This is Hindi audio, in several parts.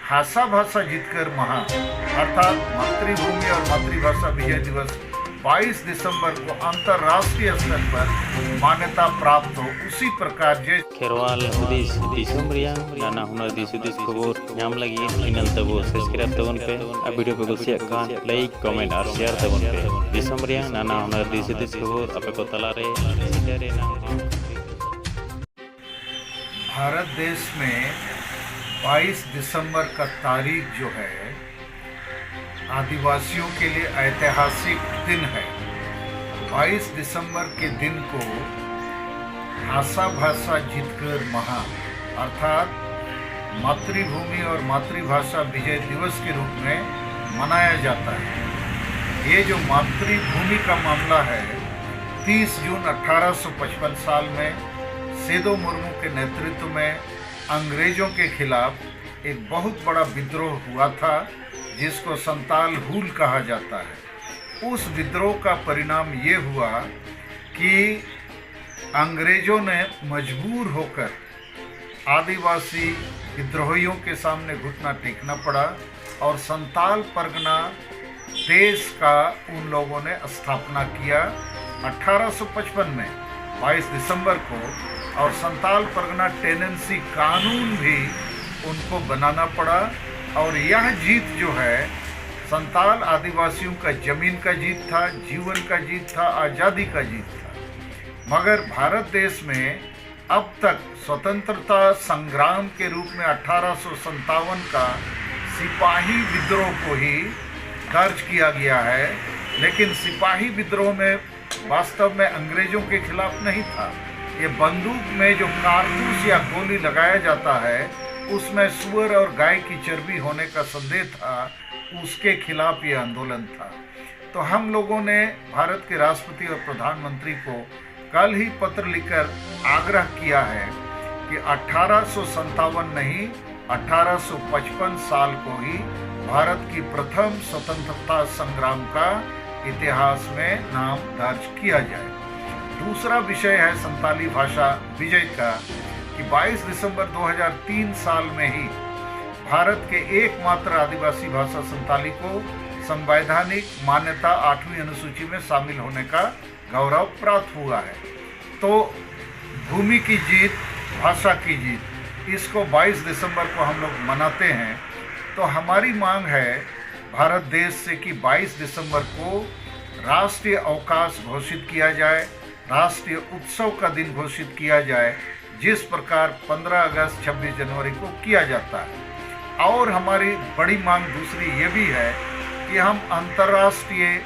हासा भाषा जीतकर महा अर्थात मातृभूमि और मातृभाषा विजय दिवस 22 दिसंबर को अंतर्राष्ट्रीय स्तर पर मान्यता प्राप्त हो, उसी प्रकार खेरवाल हुदिस दिसम रियां नाना हुनर दिसुदिस खबर नाम लगी इनल तबो सब्सक्राइब तबन पे आ वीडियो पे कुछ कान लाइक कमेंट और शेयर तबन पे दिसम रियां नाना हुनर दिसुदिस खबर आपे को तला रे सिटारे नाम। भारत देश में 22 दिसंबर का तारीख जो है आदिवासियों के लिए ऐतिहासिक दिन है। 22 दिसंबर के दिन को हासा भाषा जीतकर महा अर्थात मातृभूमि और मातृभाषा विजय दिवस के रूप में मनाया जाता है। ये जो मातृभूमि का मामला है 30 जून 1855 साल में सेदो मुर्मू के नेतृत्व में अंग्रेजों के खिलाफ एक बहुत बड़ा विद्रोह हुआ था जिसको संताल हुल कहा जाता है। उस विद्रोह का परिणाम ये हुआ कि अंग्रेजों ने मजबूर होकर आदिवासी विद्रोहियों के सामने घुटना टेकना पड़ा और संताल परगना देश का उन लोगों ने स्थापना किया 1855 में 22 दिसंबर को। और संताल परगना टेनेंसी कानून भी उनको बनाना पड़ा और यह जीत जो है संताल आदिवासियों का जमीन का जीत था, जीवन का जीत था, आज़ादी का जीत था। मगर भारत देश में अब तक स्वतंत्रता संग्राम के रूप में 1857 का सिपाही विद्रोह को ही दर्ज किया गया है, लेकिन सिपाही विद्रोह में वास्तव में अंग्रेजों के खिलाफ नहीं था। ये बंदूक में जो कारतूस या गोली लगाया जाता है उसमें सुअर और गाय की चर्बी होने का संदेह था, उसके खिलाफ ये आंदोलन था। तो हम लोगों ने भारत के राष्ट्रपति और प्रधानमंत्री को कल ही पत्र लिखकर आग्रह किया है कि 1857 नहीं 1855 साल को ही भारत की प्रथम स्वतंत्रता संग्राम का इतिहास में नाम दर्ज किया जाए। दूसरा विषय है संताली भाषा विजय का कि 22 दिसंबर 2003 साल में ही भारत के एकमात्र आदिवासी भाषा संताली को संवैधानिक मान्यता 8वीं अनुसूची में शामिल होने का गौरव प्राप्त हुआ है। तो भूमि की जीत, भाषा की जीत, इसको 22 दिसंबर को हम लोग मनाते हैं। तो हमारी मांग है भारत देश से कि 22 दिसंबर को राष्ट्रीय अवकाश घोषित किया जाए, राष्ट्रीय उत्सव का दिन घोषित किया जाए, जिस प्रकार 15 अगस्त 26 जनवरी को किया जाता है। और हमारी बड़ी मांग दूसरी ये भी है कि हम अंतर्राष्ट्रीय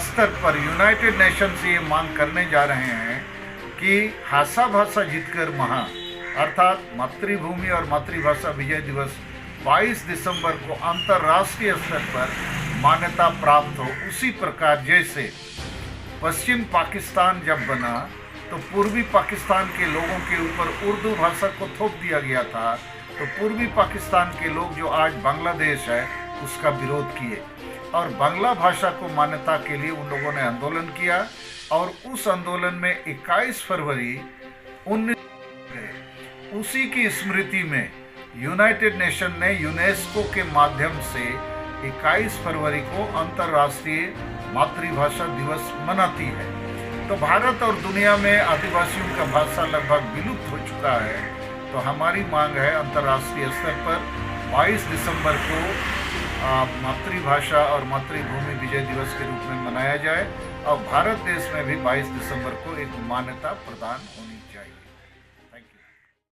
स्तर पर यूनाइटेड नेशन से ये मांग करने जा रहे हैं कि हासा भाषा जीतकर महा अर्थात मातृभूमि और मातृभाषा विजय दिवस 22 दिसंबर को अंतर्राष्ट्रीय स्तर पर मान्यता प्राप्त हो। उसी प्रकार जैसे पश्चिम पाकिस्तान जब बना तो पूर्वी पाकिस्तान के लोगों के ऊपर उर्दू भाषा को थोप दिया गया था, तो पूर्वी पाकिस्तान के लोग जो आज बांग्लादेश है उसका विरोध किए और बांग्ला भाषा को मान्यता के लिए उन लोगों ने आंदोलन किया। और उस आंदोलन में 21 फरवरी 19 उसी की स्मृति में यूनाइटेड नेशन ने यूनेस्को के माध्यम से 21 फरवरी को अंतर्राष्ट्रीय मातृभाषा दिवस मनाती है। तो भारत और दुनिया में आदिवासियों का भाषा लगभग विलुप्त हो चुका है। तो हमारी मांग है अंतर्राष्ट्रीय स्तर पर 22 दिसंबर को मातृभाषा और मातृभूमि विजय दिवस के रूप में मनाया जाए और भारत देश में भी 22 दिसंबर को एक मान्यता प्रदान होनी चाहिए।